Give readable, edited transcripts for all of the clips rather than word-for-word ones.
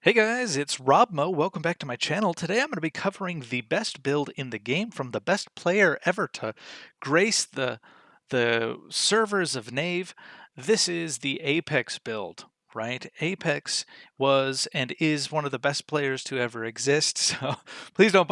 Hey guys, it's Rob Mo. Welcome back to my channel. Today I'm going to be covering the best build in the game from the best player ever to grace the servers of Knave. This is the Apex build, right? Apex was and is one of the best players to ever exist. So please don't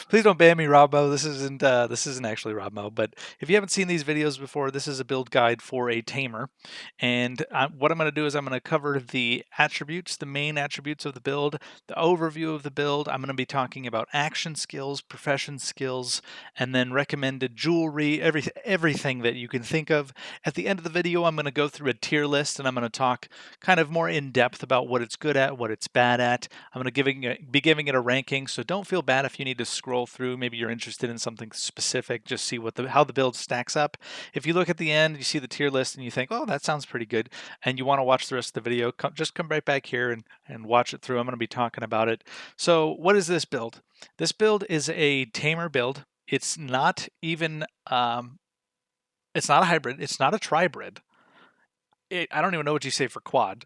please don't ban me, Rob Mo. This isn't actually Rob Mo, but if you haven't seen these videos before, this is a build guide for a Tamer. And what I'm going to do is I'm going to cover the attributes, the main attributes of the build, the overview of the build. I'm going to be talking about action skills, profession skills, and then recommended jewelry, everything that you can think of. At the end of the video, I'm going to go through a tier list and I'm going to talk kind of more in depth about what it's good at, what it's bad at. I'm going to be giving it a ranking, so don't feel bad if you need to scroll through. Maybe you're interested in something specific, just see how the build stacks up. If you look at the end, you see the tier list and you think, oh, that sounds pretty good, and you want to watch the rest of the video, just come right back here and watch it through. I'm going to be talking about it. So what is this build? This build is a Tamer build. It's not even, it's not a hybrid. It's not a tribrid. I don't even know what you say for quad.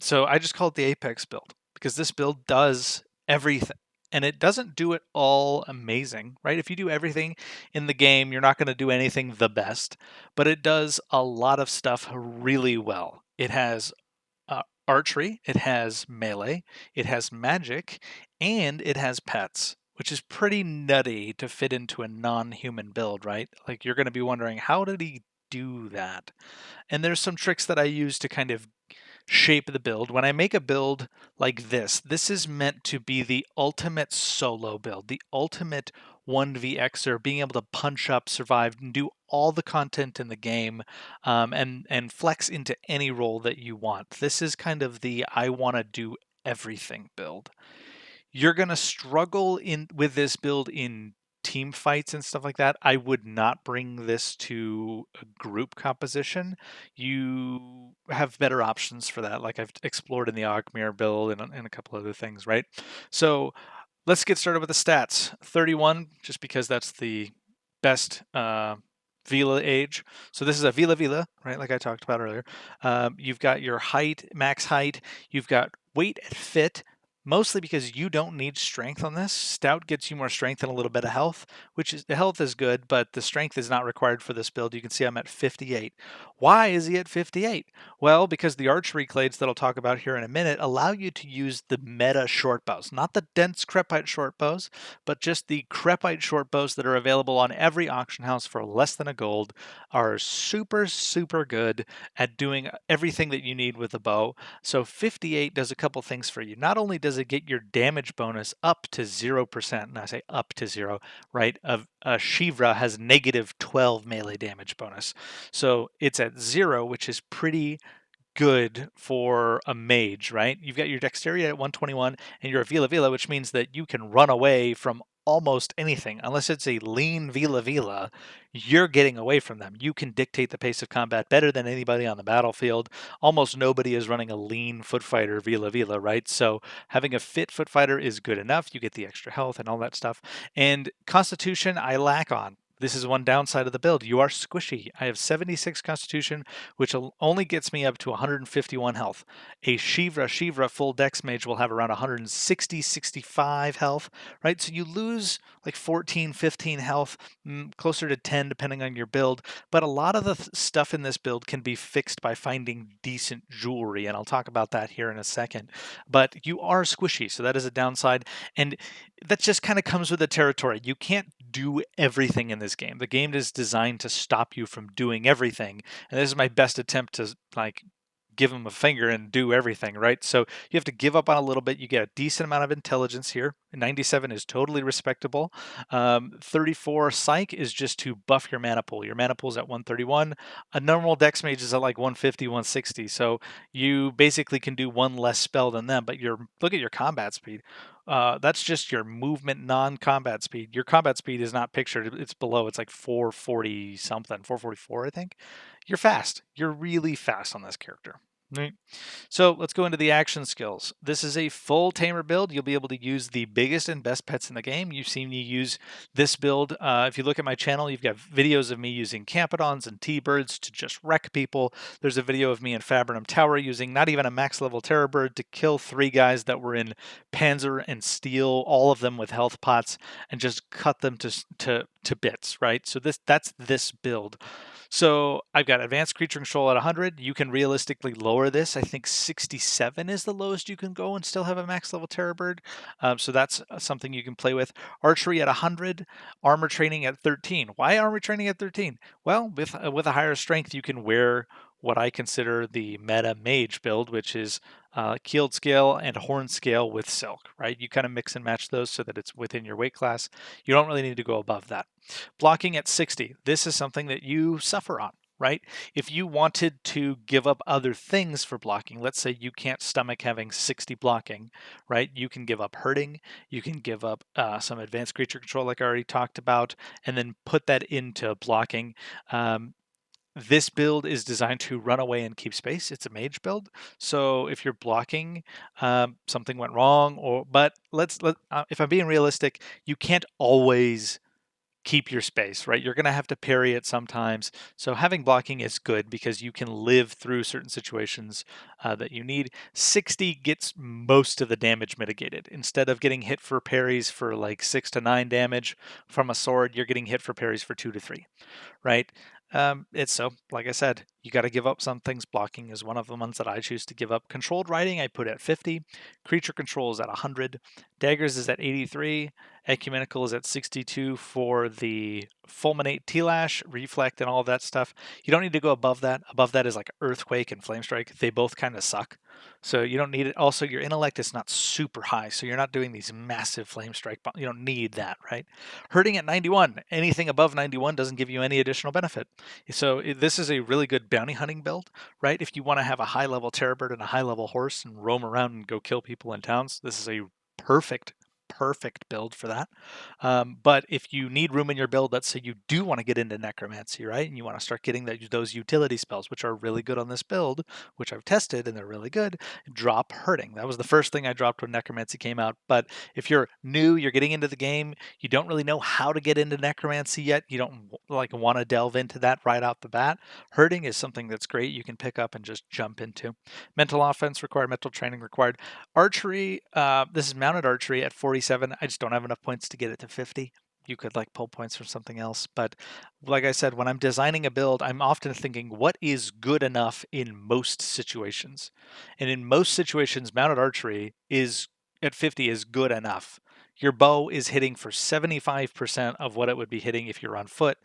So I just call it the Apex build because this build does everything. And it doesn't do it all amazing, right? If you do everything in the game, you're not going to do anything the best, but it does a lot of stuff really well. It has archery, it has melee, it has magic, and it has pets, which is pretty nutty to fit into a non-human build, right? Like you're going to be wondering, how did he do that? And there's some tricks that I use to kind of shape the build. When I make a build like this is meant to be the ultimate solo build, the ultimate 1vxer, being able to punch up, survive, and do all the content in the game, and flex into any role that you want. This is kind of the I want to do everything build. You're going to struggle with this build in team fights and stuff like that. I would not bring this to a group composition. You have better options for that, like I've explored in the Ogmir build and a couple other things, right? So let's get started with the stats. 31, just because that's the best Vila age. So this is a Vila, right? Like I talked about earlier. You've got your height, max height. You've got weight at fit, mostly because you don't need strength on this. Stout gets you more strength and a little bit of health, which is the health is good, but the strength is not required for this build. You can see I'm at 58. Why is he at 58? Well, because the archery clades that I'll talk about here in a minute allow you to use the meta short bows, not the dense crepite short bows, but just the crepite short bows that are available on every auction house for less than a gold, are super, super good at doing everything that you need with a bow. So 58 does a couple things for you. Not only does it get your damage bonus up to 0%, and I say up to 0, right? A Shivra has negative 12 melee damage bonus. So it's at 0, which is pretty good for a mage, right? You've got your dexterity at 121 and you're a Vila, which means that you can run away from almost anything. Unless it's a lean Vila, you're getting away from them. You can dictate the pace of combat better than anybody on the battlefield. Almost nobody is running a lean foot fighter Vila, right? So having a fit foot fighter is good enough. You get the extra health and all that stuff. And Constitution, I lack on. This is one downside of the build. You are squishy. I have 76 Constitution, which only gets me up to 151 health. A Shivra full dex mage will have around 160, 65 health, right? So you lose like 14, 15 health, closer to 10 depending on your build. But a lot of the stuff in this build can be fixed by finding decent jewelry, and I'll talk about that here in a second. But you are squishy, so that is a downside. And that just kind of comes with the territory. You can't do everything in this game. The game is designed to stop you from doing everything. And this is my best attempt to like give them a finger and do everything, right? So you have to give up on a little bit. You get a decent amount of intelligence here. 97 is totally respectable. 34 psych is just to buff your mana pool. Your mana pool is at 131. A normal dex mage is at like 150, 160. So you basically can do one less spell than them, but look at your combat speed. That's just your movement non-combat speed. Your combat speed is not pictured. It's below. It's like 440 something, 444, I think. You're fast. You're really fast on this character. Right. So let's go into the action skills. This is a full Tamer build. You'll be able to use the biggest and best pets in the game. You've seen me use this build. If you look at my channel, you've got videos of me using Campodons and T-Birds to just wreck people. There's a video of me in Fabrinum Tower using not even a max level Terror Bird to kill 3 guys that were in Panzer and Steel, all of them with health pots, and just cut them to bits, right? So that's this build. So I've got advanced creature control at 100. You can realistically lower this. I think 67 is the lowest you can go and still have a max level Terror Bird. So that's something you can play with. Archery at 100, armor training at 13. Why armor training at 13? Well, with a higher strength, you can wear what I consider the meta mage build, which is keeled scale and horn scale with silk, right? You kind of mix and match those so that it's within your weight class. You don't really need to go above that. Blocking at 60. This is something that you suffer on, right? If you wanted to give up other things for blocking, let's say you can't stomach having 60 blocking, right? You can give up hurting, you can give up some advanced creature control like I already talked about, and then put that into blocking. This build is designed to run away and keep space. It's a mage build, so if you're blocking, something went wrong, but if I'm being realistic, you can't always keep your space, right? You're going to have to parry it sometimes. So having blocking is good because you can live through certain situations that you need. 60 gets most of the damage mitigated. Instead of getting hit for parries for like 6 to 9 damage from a sword, you're getting hit for parries for 2 to 3, right? It's so, like I said, you got to give up some things. Blocking is one of the ones that I choose to give up. Controlled riding, I put at 50. Creature control is at 100. Daggers is at 83. Ecumenical is at 62 for the Fulminate T-Lash, Reflect, and all of that stuff. You don't need to go above that. Above that is like Earthquake and Flame Strike. They both kind of suck. So you don't need it. Also, your intellect is not super high, so you're not doing these massive Flame Strike. You don't need that, right? Hurting at 91. Anything above 91 doesn't give you any additional benefit. So this is a really good bounty hunting build, right? If you want to have a high-level Terror Bird and a high-level horse and roam around and go kill people in towns, this is a perfect build for that. But if you need room in your build, let's say you do want to get into necromancy, right? And you want to start getting those utility spells, which are really good on this build, which I've tested and they're really good. Drop hurting. That was the first thing I dropped when necromancy came out. But if you're new, you're getting into the game, you don't really know how to get into necromancy yet, you don't like want to delve into that right out the bat, hurting is something that's great. You can pick up and just jump into. Mental offense required, mental training required. Archery, this is mounted archery at 47. I just don't have enough points to get it to 50. You could like pull points from something else. But like I said, when I'm designing a build, I'm often thinking what is good enough in most situations. And in most situations, mounted archery is at 50 is good enough. Your bow is hitting for 75% of what it would be hitting if you're on foot,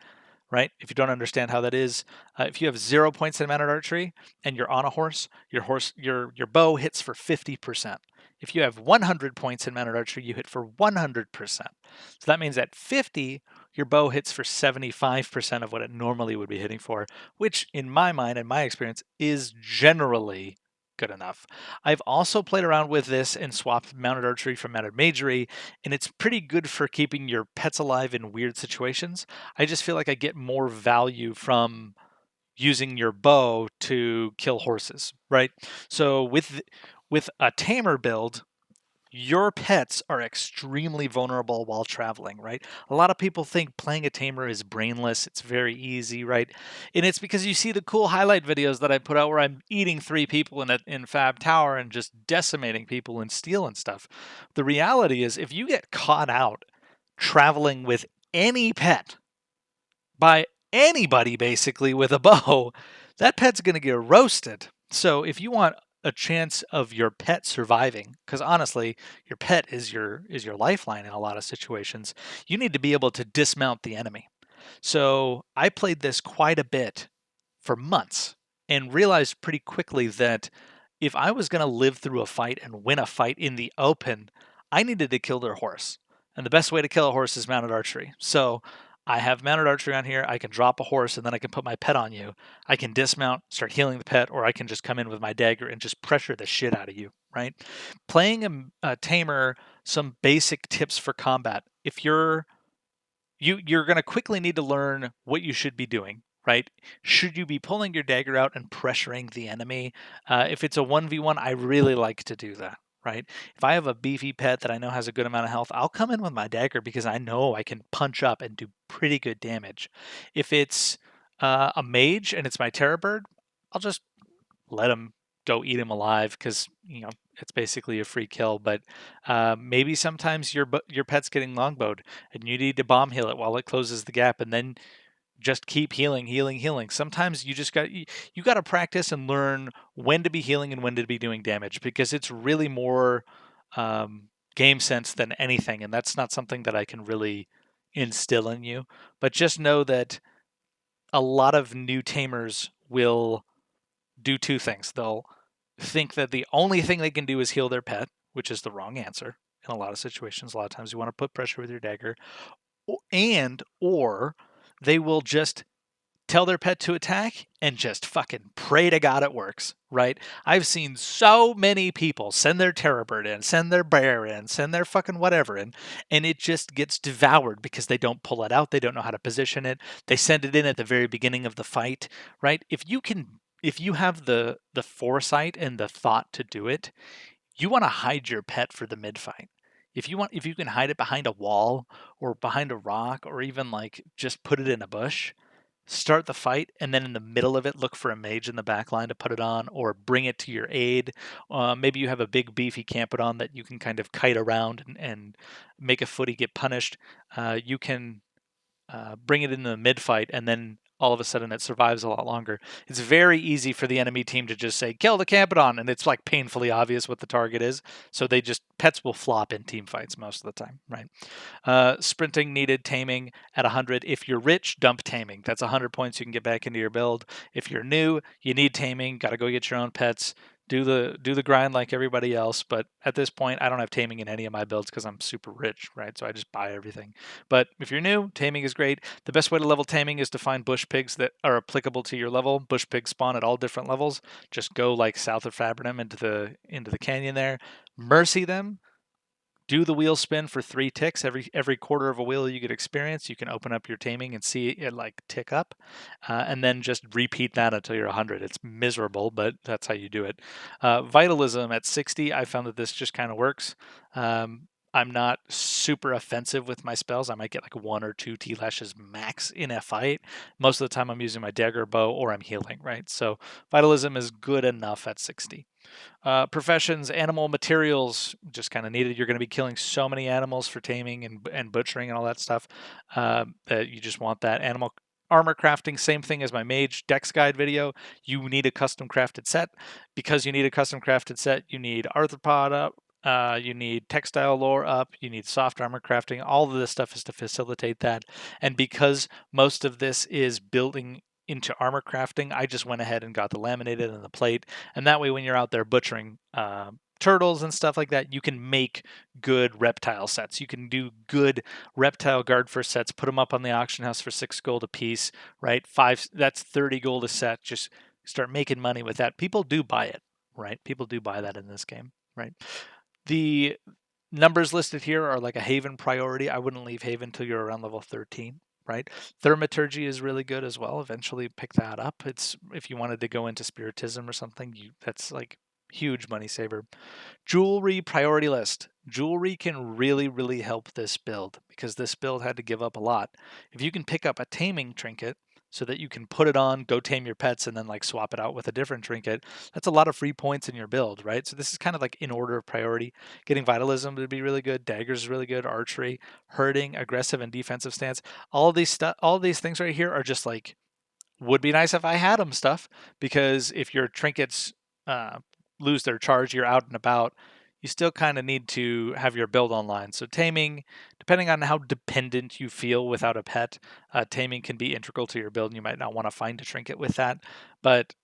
right? If you don't understand how that is, if you have 0 points in mounted archery and you're on a horse, your bow hits for 50%. If you have 100 points in mounted archery, you hit for 100%. So that means at 50, your bow hits for 75% of what it normally would be hitting for, which in my mind and my experience is generally good enough. I've also played around with this and swapped mounted archery for mounted magery, and it's pretty good for keeping your pets alive in weird situations. I just feel like I get more value from using your bow to kill horses, right? So with a tamer build, your pets are extremely vulnerable while traveling, right? A lot of people think playing a tamer is brainless. It's very easy, right? And it's because you see the cool highlight videos that I put out where I'm eating 3 people in Fab Tower and just decimating people in steel and stuff. The reality is if you get caught out traveling with any pet by anybody basically with a bow, that pet's going to get roasted. So if you want a chance of your pet surviving, because honestly, your pet is your lifeline in a lot of situations, you need to be able to dismount the enemy. So I played this quite a bit for months and realized pretty quickly that if I was going to live through a fight and win a fight in the open, I needed to kill their horse. And the best way to kill a horse is mounted archery. So I have mounted archery on here. I can drop a horse and then I can put my pet on you. I can dismount, start healing the pet, or I can just come in with my dagger and just pressure the shit out of you, right? Playing a tamer, some basic tips for combat. If you're going to quickly need to learn what you should be doing, right? Should you be pulling your dagger out and pressuring the enemy? If it's a 1v1, I really like to do that, right? If I have a beefy pet that I know has a good amount of health, I'll come in with my dagger because I know I can punch up and do pretty good damage. If it's a mage and it's my terror bird, I'll just let him go eat him alive because it's basically a free kill. But maybe sometimes your pet's getting longbowed and you need to bomb heal it while it closes the gap, and then just keep healing, healing, healing. Sometimes you got to practice and learn when to be healing and when to be doing damage, because it's really more game sense than anything, and that's not something that I can really instill in you. But just know that a lot of new tamers will do two things. They'll think that the only thing they can do is heal their pet, which is the wrong answer in a lot of situations. A lot of times you want to put pressure with your dagger, or they will just tell their pet to attack and just fucking pray to God it works, right? I've seen so many people send their terror bird in, send their bear in, send their fucking whatever in, and it just gets devoured because they don't pull it out, they don't know how to position it. They send it in at the very beginning of the fight, right? If you have the foresight and the thought to do it, you want to hide your pet for the mid fight. If you can hide it behind a wall or behind a rock or even like just put it in a bush, start the fight, and then in the middle of it, look for a mage in the back line to put it on or bring it to your aid. Maybe you have a big beefy Campodon that you can kind of kite around and make a footy get punished. You can bring it into the mid fight, and then all of a sudden it survives a lot longer. It's very easy for the enemy team to just say, kill the Campodon, and it's like painfully obvious what the target is. So pets will flop in team fights most of the time, right? Sprinting needed, taming at 100. If you're rich, dump taming. That's 100 points you can get back into your build. If you're new, you need taming. Got to go get your own pets. Do the grind like everybody else. But at this point, I don't have taming in any of my builds because I'm super rich, right? So I just buy everything. But if you're new, taming is great. The best way to level taming is to find bush pigs that are applicable to your level. Bush pigs spawn at all different levels. Just go like south of Fabrinum into the canyon there. Mercy them, do the wheel spin for 3 ticks. Every quarter of a wheel you get experience, you can open up your taming and see it like tick up, and then just repeat that until you're 100. It's miserable, but that's how you do it. Vitalism at 60, I found that this just kind of works. I'm not super offensive with my spells. I might get like 1 or 2 T-lashes max in a fight. Most of the time I'm using my dagger bow or I'm healing, right? So Vitalism is good enough at 60. Professions, animal materials, just kind of needed. You're going to be killing so many animals for taming and butchering and all that stuff that you just want that. Animal armor crafting, same thing as my mage dex guide video. You need a custom crafted set. Because you need a custom crafted set, you need arthropod up. You need textile lore up, you need soft armor crafting. All of this stuff is to facilitate that. And because most of this is building into armor crafting, I just went ahead and got the laminated and the plate. And that way, when you're out there butchering turtles and stuff like that, you can make good reptile sets. You can do good reptile guard first sets, put them up on the auction house for 6 gold a piece, right? That's 30 gold a set. Just start making money with that. People do buy it, right? People do buy that in this game, right? The numbers listed here are like a Haven priority. I wouldn't leave Haven until you're around level 13, right? Thaumaturgy is really good as well. Eventually pick that up. It's if you wanted to go into spiritism or something, that's like huge money saver. Jewelry priority list. Jewelry can really, really help this build because this build had to give up a lot. If you can pick up a taming trinket so that you can put it on, go tame your pets, and then like swap it out with a different trinket, that's a lot of free points in your build, right? So this is kind of like in order of priority. Getting Vitalism would be really good. Daggers is really good. Archery, herding, aggressive and defensive stance. All of these things right here are just like would be nice if I had them stuff, because if your trinkets uh, lose their charge, you're out and about, you still kind of need to have your build online. So taming, depending on how dependent you feel without a pet, taming can be integral to your build, and you might not want to find a trinket with that. But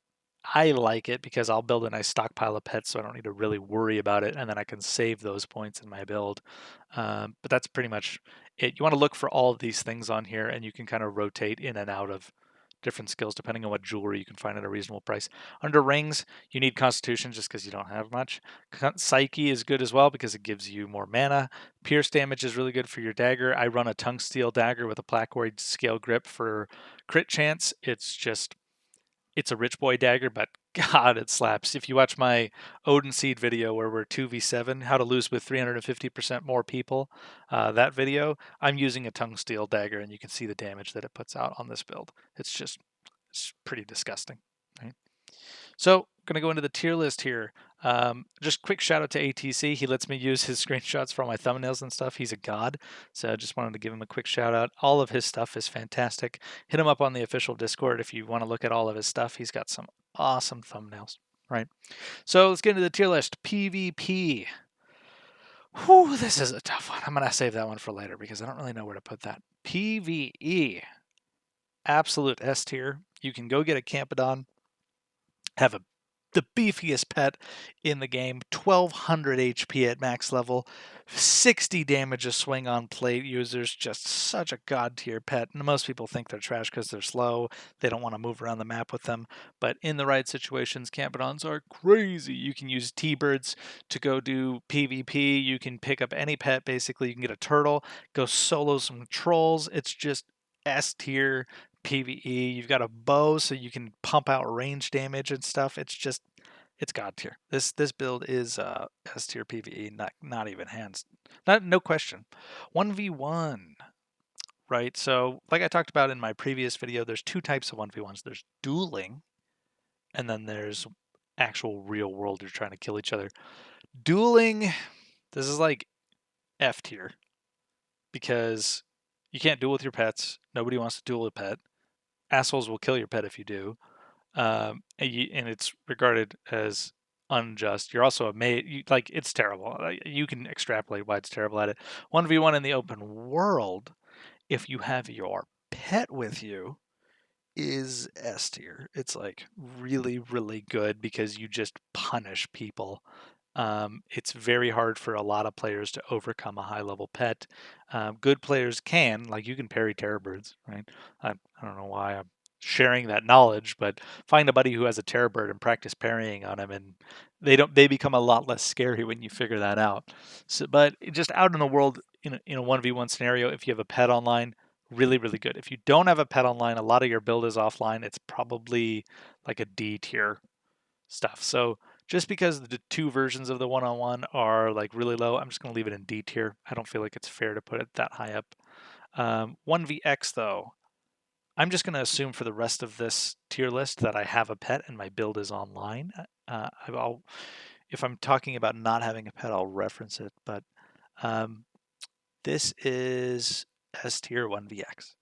I like it because I'll build a nice stockpile of pets, so I don't need to really worry about it, and then I can save those points in my build. But that's pretty much it. You want to look for all of these things on here, and you can kind of rotate in and out of different skills depending on what jewelry you can find at a reasonable price. Under rings, you need Constitution just because you don't have much. Psyche is good as well because it gives you more mana. Pierce damage is really good for your dagger. I run a tungsteel dagger with a placoid scale grip for crit chance. It's a rich boy dagger, but God, it slaps. If you watch my Odin Seed video where we're 2v7, how to lose with 350% more people, that video, I'm using a tungsteel dagger, and you can see the damage that it puts out on this build. It's pretty disgusting. Right? So, going to go into the tier list here. Just quick shout out to ATC. He lets me use his screenshots for all my thumbnails and stuff. He's a god. So I just wanted to give him a quick shout out. All of his stuff is fantastic. Hit him up on the official Discord if you want to look at all of his stuff. He's got some awesome thumbnails. Right. So let's get into the tier list. PvP. Whew, this is a tough one. I'm going to save that one for later because I don't really know where to put that. PvE. Absolute S tier. You can go get a Campodon, have the beefiest pet in the game, 1200 HP at max level, 60 damage a swing on plate users, just such a god tier pet. And most people think they're trash because they're slow, they don't want to move around the map with them, but in the right situations, Campodons are crazy. You can use T-Birds to go do PvP, you can pick up any pet basically, you can get a turtle, go solo some trolls, it's just S tier PvE. You've got a bow, so you can pump out range damage and stuff. It's god tier. This build is S tier PvE, not even hands, no question. 1v1, right? So like I talked about in my previous video, there's two types of 1v1s. There's dueling, and then there's actual real world. You're trying to kill each other. Dueling, this is like F tier because you can't duel with your pets. Nobody wants to duel a pet. Assholes will kill your pet if you do, and it's regarded as unjust. You're also a mate. Like it's terrible. You can extrapolate why it's terrible at it. 1v1 in the open world, if you have your pet with you, is S tier. It's like really, really good because you just punish people. It's very hard for a lot of players to overcome a high level pet. Good players can, like you can parry terror birds, right? I don't know why I'm sharing that knowledge, but find a buddy who has a terror bird and practice parrying on him, and they become a lot less scary when you figure that out. So, but just out in the world in a 1v1 scenario, if you have a pet online, really, really good. If you don't have a pet online, a lot of your build is offline. It's probably like a D tier stuff. So just because the two versions of the one-on-one are like really low, I'm just going to leave it in D tier. I don't feel like it's fair to put it that high up. 1vx though, I'm just going to assume for the rest of this tier list that I have a pet and my build is online. If I'm talking about not having a pet, I'll reference it, but this is S tier 1vx.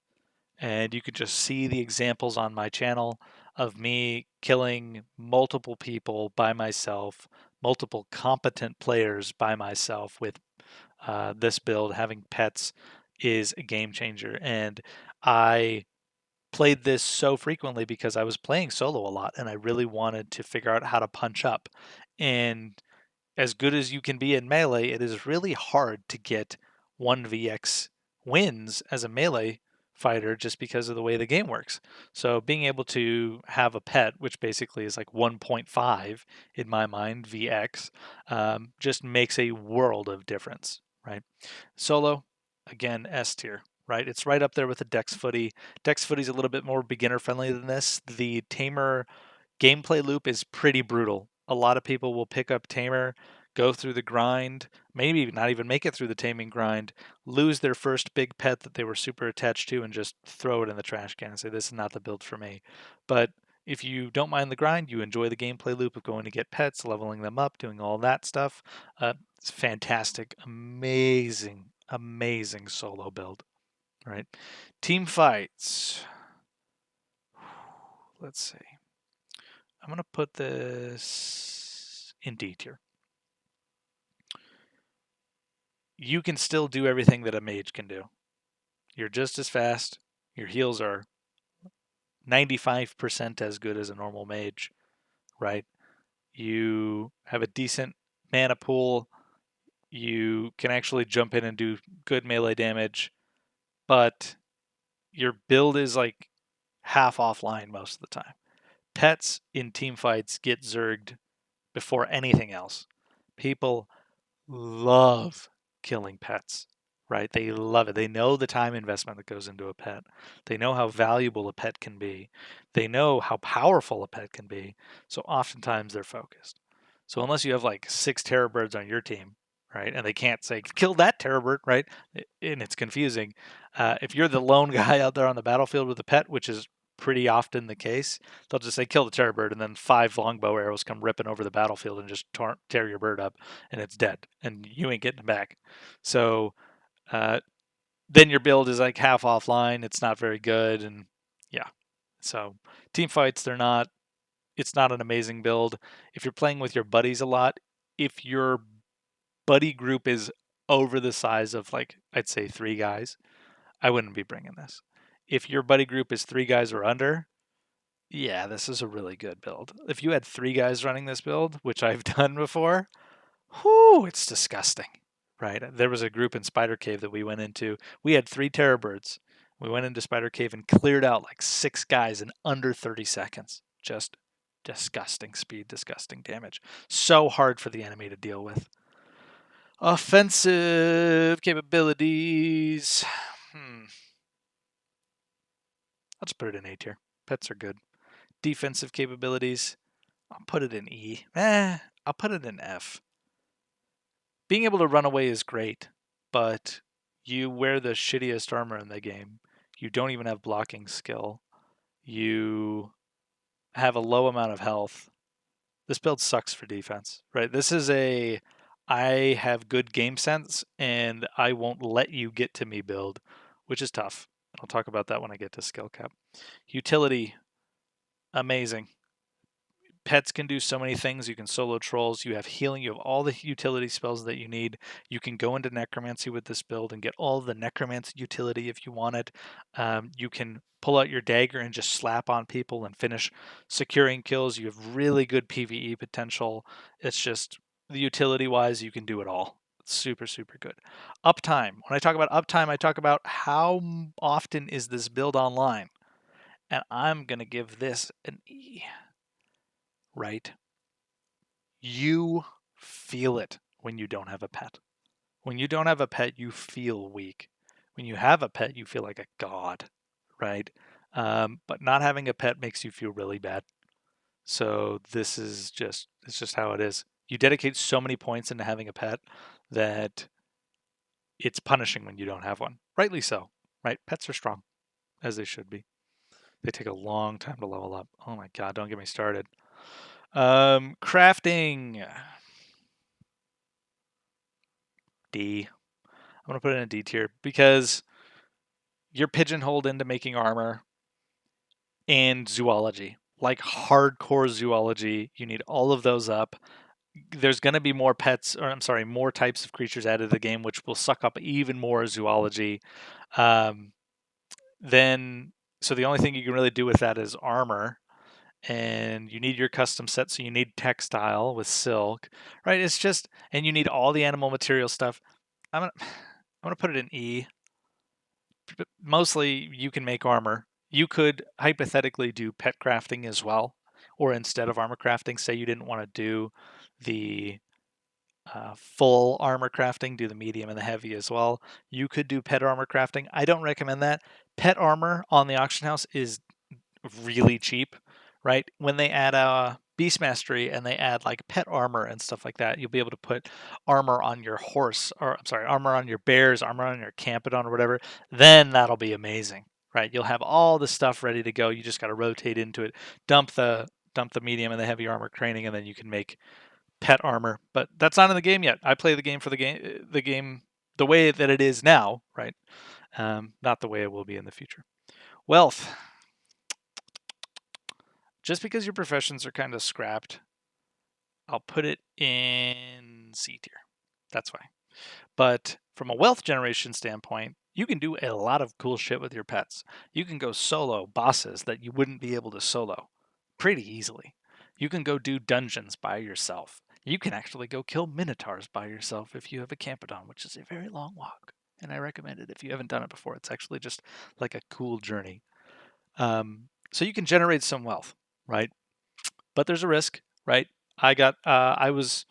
And you could just see the examples on my channel of me killing multiple people by myself, multiple competent players by myself with this build. Having pets is a game changer. And I played this so frequently because I was playing solo a lot and I really wanted to figure out how to punch up. And as good as you can be in melee, it is really hard to get 1vx wins as a melee fighter just because of the way the game works. So being able to have a pet, which basically is like 1.5 in my mind, VX, just makes a world of difference, right? Solo, again, S tier, right? It's right up there with the Dex Footy. Dex Footy is a little bit more beginner friendly than this. The Tamer gameplay loop is pretty brutal. A lot of people will pick up Tamer, go through the grind, maybe not even make it through the taming grind, lose their first big pet that they were super attached to, and just throw it in the trash can and say, this is not the build for me. But if you don't mind the grind, you enjoy the gameplay loop of going to get pets, leveling them up, doing all that stuff, it's fantastic, amazing, amazing solo build, right? Team fights. Let's see. I'm going to put this in D tier. You can still do everything that a mage can do. You're just as fast. Your heals are 95% as good as a normal mage, right? You have a decent mana pool. You can actually jump in and do good melee damage, but your build is like half offline most of the time. Pets in team fights get zerged before anything else. People love killing pets, right? They love it. They know the time investment that goes into a pet. They know how valuable a pet can be. They know how powerful a pet can be. So oftentimes they're focused. So unless you have like 6 terror birds on your team, right, and they can't say kill that terror bird, right, and it's confusing. If you're the lone guy out there on the battlefield with a pet, which is pretty often the case, they'll just say kill the terror bird, and then 5 longbow arrows come ripping over the battlefield and just tear your bird up, and it's dead, and you ain't getting it back. So uh, then your build is like half offline. It's not very good, and yeah. So team fights, they're not. It's not an amazing build. If you're playing with your buddies a lot, if your buddy group is over the size of like I'd say 3 guys, I wouldn't be bringing this. If your buddy group is 3 guys or under, yeah, this is a really good build. If you had 3 guys running this build, which I've done before, whoo, it's disgusting, right? There was a group in Spider Cave that we went into. We had 3 terror birds. We went into Spider Cave and cleared out like 6 guys in under 30 seconds. Just disgusting speed, disgusting damage. So hard for the enemy to deal with. Offensive capabilities. I'll just put it in A tier. Pets are good. Defensive capabilities. I'll put it in E. I'll put it in F. Being able to run away is great, but you wear the shittiest armor in the game. You don't even have blocking skill. You have a low amount of health. This build sucks for defense, right? This is a I have good game sense and I won't let you get to me build, which is tough. I'll talk about that when I get to skill cap. Utility, amazing. Pets can do so many things. You can solo trolls. You have healing. You have all the utility spells that you need. You can go into necromancy with this build and get all the necromancy utility if you want it. You can pull out your dagger and just slap on people and finish securing kills. You have really good PvE potential. It's just the utility wise, you can do it all. It's super, super good. Uptime. When I talk about uptime, I talk about how often is this build online. And I'm going to give this an E. Right? You feel it when you don't have a pet. When you don't have a pet, you feel weak. When you have a pet, you feel like a god, right? But not having a pet makes you feel really bad. So this is just it's just how it is. You dedicate so many points into having a pet that it's punishing when you don't have one. Rightly so, right? Pets are strong, as they should be. They take a long time to level up. Oh my god, don't get me started. Crafting. D. I'm going to put it in a D tier because you're pigeonholed into making armor and zoology, like hardcore zoology. You need all of those up. There's going to be more pets, or I'm sorry, more types of creatures added to the game, which will suck up even more zoology. Um, then, so the only thing you can really do with that is armor. And you need your custom set, so you need textile with silk, right? It's just, and you need all the animal material stuff. I'm gonna put it in E. Mostly, you can make armor. You could hypothetically do pet crafting as well, or instead of armor crafting, say you didn't want to do the full armor crafting, do the medium and the heavy as well. You could do pet armor crafting. I don't recommend that. Pet armor on the auction house is really cheap, right? When they add a beast mastery and they add like pet armor and stuff like that, you'll be able to put armor on your horse, or I'm sorry, armor on your bears, armor on your campodon or whatever. Then that'll be amazing, right? You'll have all the stuff ready to go. You just got to rotate into it, dump the medium and the heavy armor training, and then you can make pet armor. But that's not in the game yet. I play the game for the game the way that it is now, right? Not the way it will be in the future. Wealth. Just because your professions are kind of scrapped, I'll put it in C tier. That's why. But from a wealth generation standpoint, you can do a lot of cool shit with your pets. You can go solo bosses that you wouldn't be able to solo pretty easily. You can go do dungeons by yourself. You can actually go kill minotaurs by yourself if you have a campodon, which is a very long walk. And I recommend it if you haven't done it before. It's actually just like a cool journey. So you can generate some wealth, right? But there's a risk, right? I was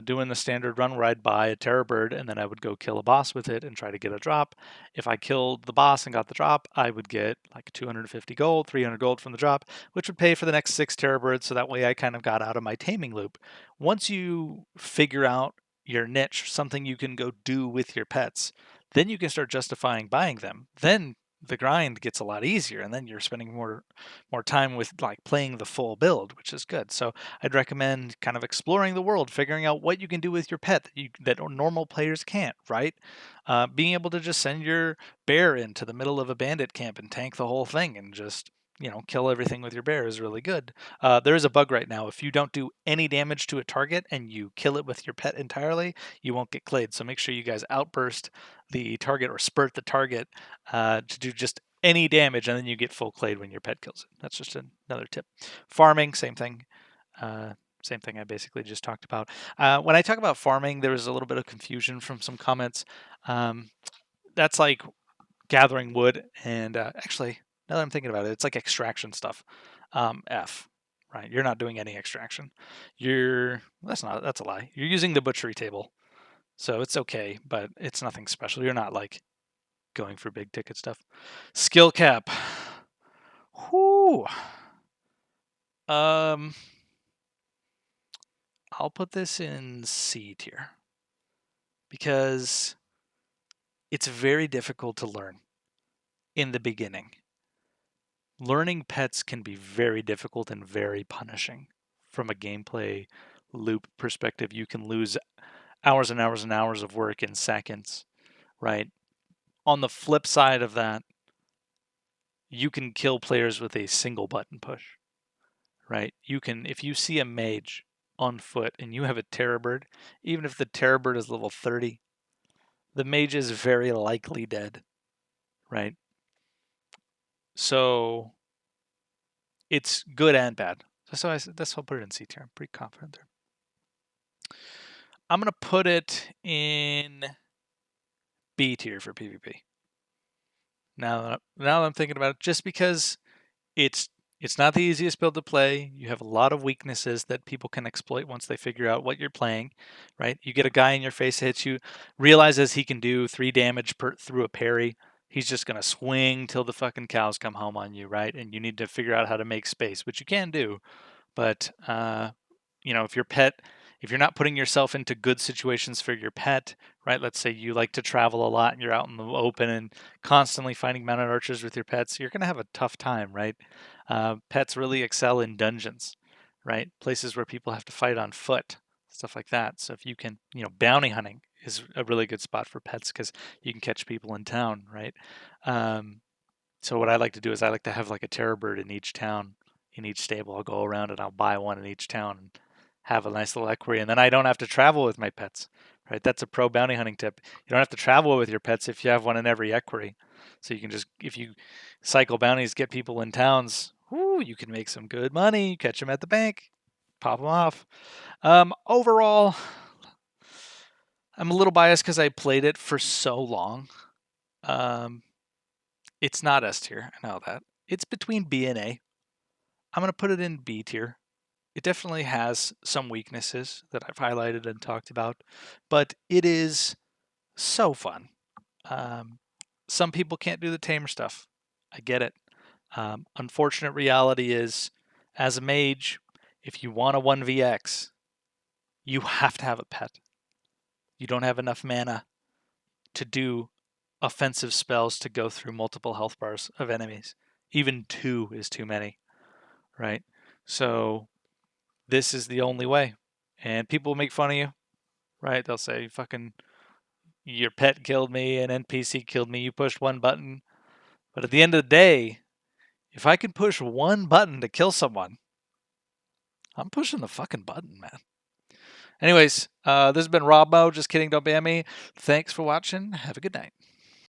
doing the standard run where I'd buy a terror bird and then I would go kill a boss with it and try to get a drop. If I killed the boss and got the drop, I would get like 250 gold, 300 gold from the drop, which would pay for the next 6 terror birds. So that way I kind of got out of my taming loop. Once you figure out your niche, something you can go do with your pets, then you can start justifying buying them. Then the grind gets a lot easier, and then you're spending more time with like playing the full build, which is good. So I'd recommend kind of exploring the world, figuring out what you can do with your pet that normal players can't, right? Being able to just send your bear into the middle of a bandit camp and tank the whole thing and just kill everything with your bear is really good. There is a bug right now. If you don't do any damage to a target and you kill it with your pet entirely, you won't get clayed. So make sure you guys outburst the target or spurt the target to do just any damage, and then you get full clayed when your pet kills it. That's just another tip. Farming, same thing. Same thing I basically just talked about. When I talk about farming, there was a little bit of confusion from some comments. That's like gathering wood, and actually, now that I'm thinking about it, it's like extraction stuff. F, right? You're not doing any extraction. That's a lie. You're using the butchery table, so it's okay, but it's nothing special. You're not like going for big ticket stuff. Skill cap. Whoo. I'll put this in C tier because it's very difficult to learn in the beginning. Learning pets can be very difficult and very punishing from a gameplay loop perspective. You can lose hours and hours and hours of work in seconds, right? On the flip side of that, you can kill players with a single button push, right? If you see a mage on foot and you have a terror bird, even if the terror bird is level 30, the mage is very likely dead, right? So it's good and bad. So I'll put it in C tier. I'm pretty confident there. I'm going to put it in B tier for PvP. Now that I'm thinking about it, just because it's not the easiest build to play. You have a lot of weaknesses that people can exploit once they figure out what you're playing, right? You get a guy in your face that hits you, realizes he can do 3 damage through a parry. He's just going to swing till the fucking cows come home on you, right? And you need to figure out how to make space, which you can do. But, if you're not putting yourself into good situations for your pet, right? Let's say you like to travel a lot and you're out in the open and constantly finding mounted archers with your pets, you're going to have a tough time, right? Pets really excel in dungeons, right? Places where people have to fight on foot, stuff like that. So if you can, bounty hunting is a really good spot for pets because you can catch people in town, right? So what I like to do is I like to have like a terror bird in each town, in each stable. I'll go around and I'll buy one in each town and have a nice little equerry, and then I don't have to travel with my pets, right? That's a pro bounty hunting tip. You don't have to travel with your pets if you have one in every equerry. So you can just, if you cycle bounties, get people in towns, you can make some good money. Catch them at the bank, pop them off. Overall, I'm a little biased because I played it for so long. It's not S tier. I know that. It's between B and A. I'm going to put it in B tier. It definitely has some weaknesses that I've highlighted and talked about, but it is so fun. Some people can't do the tamer stuff. I get it. Unfortunate reality is, as a mage, if you want a 1vx, you have to have a pet. You don't have enough mana to do offensive spells to go through multiple health bars of enemies. Even 2 is too many, right? So this is the only way. And people make fun of you, right? They'll say, fucking, your pet killed me, an NPC killed me, you pushed one button. But at the end of the day, if I can push one button to kill someone, I'm pushing the fucking button, man. Anyways, this has been Rob Mo. Just kidding, don't ban me. Thanks for watching. Have a good night.